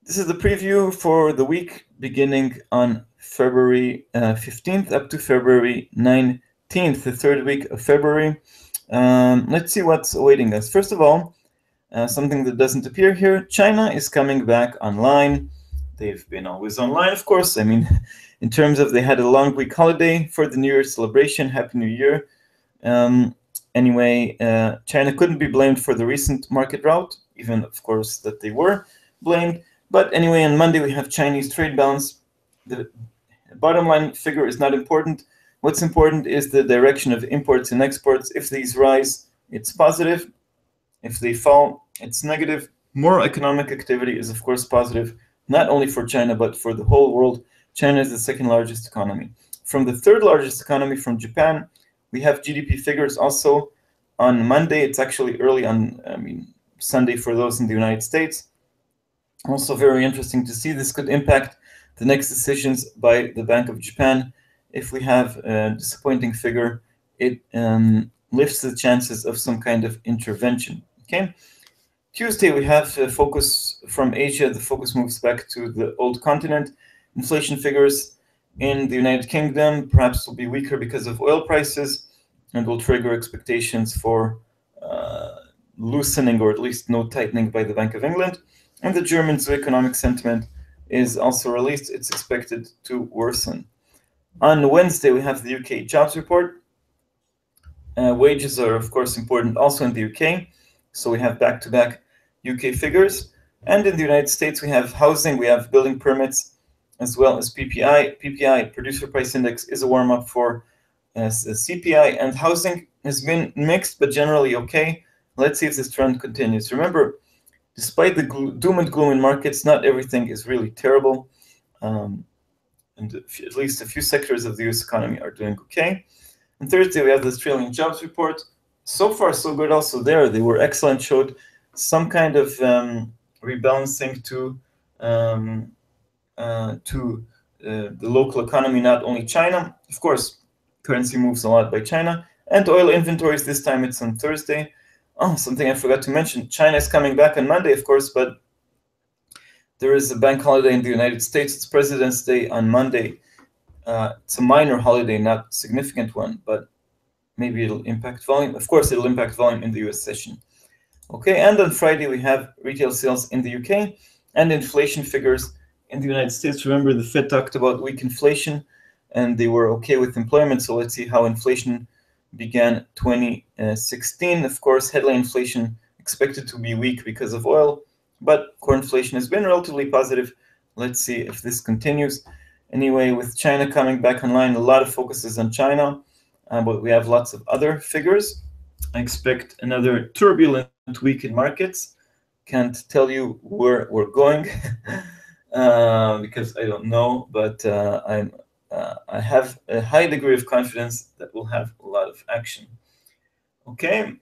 This is the preview for the week beginning on February 15th up to February 19th, the third week of February. Let's see what's awaiting us. First of all, something that doesn't appear here, China is coming back online. They've been always online, of course. I mean, in terms of they had a long week holiday for the New Year celebration. Happy New Year. Anyway, China couldn't be blamed for the recent market rout, even, of course, that they were blamed. But anyway, on Monday, we have Chinese trade balance. The bottom line figure is not important. What's important is the direction of imports and exports. If these rise, it's positive. If they fall, it's negative. More economic activity is, of course, positive, not only for China, but for the whole world. China is the second largest economy. From the third largest economy, from Japan, we have GDP figures also on Monday. It's actually early on, Sunday for those in the United States. Also very interesting to see. This could impact the next decisions by the Bank of Japan. If we have a disappointing figure, it lifts the chances of some kind of intervention. Okay. Tuesday, we have focus from Asia. The focus moves back to the old continent. Inflation figures in the United Kingdom perhaps will be weaker because of oil prices and will trigger expectations for loosening or at least no tightening by the Bank of England. And the German economic sentiment is also released. It's expected to worsen. On Wednesday, we have the UK jobs report. Wages are, of course, important also in the UK. So we have back-to-back UK figures. And in the United States, we have housing, we have building permits, as well as PPI. PPI, Producer Price Index, is a warm-up for CPI. And housing has been mixed, but generally okay. Let's see if this trend continues. Remember, despite the doom and gloom in markets, not everything is really terrible. And at least a few sectors of the US economy are doing okay. On Thursday, we have the Australian jobs report. So far, so good also there. They were excellent, showed some kind of rebalancing to the local economy, not only China. Of course, currency moves a lot by China. And oil inventories, this time it's on Thursday. Oh, something I forgot to mention. China is coming back on Monday, of course, but there is a bank holiday in the United States. It's President's Day on Monday. It's a minor holiday, not a significant one, but maybe it'll impact volume. Of course, it'll impact volume in the US session. Okay, and on Friday, we have retail sales in the UK and inflation figures in the United States. Remember, the Fed talked about weak inflation, and they were okay with employment. So let's see how inflation began 2016. Of course, headline inflation expected to be weak because of oil, but core inflation has been relatively positive. Let's see if this continues. Anyway, with China coming back online, a lot of focus is on China, but we have lots of other figures. I expect another turbulent week in markets. Can't tell you where we're going because I don't know, but I have a high degree of confidence that we'll have a lot of action. Okay,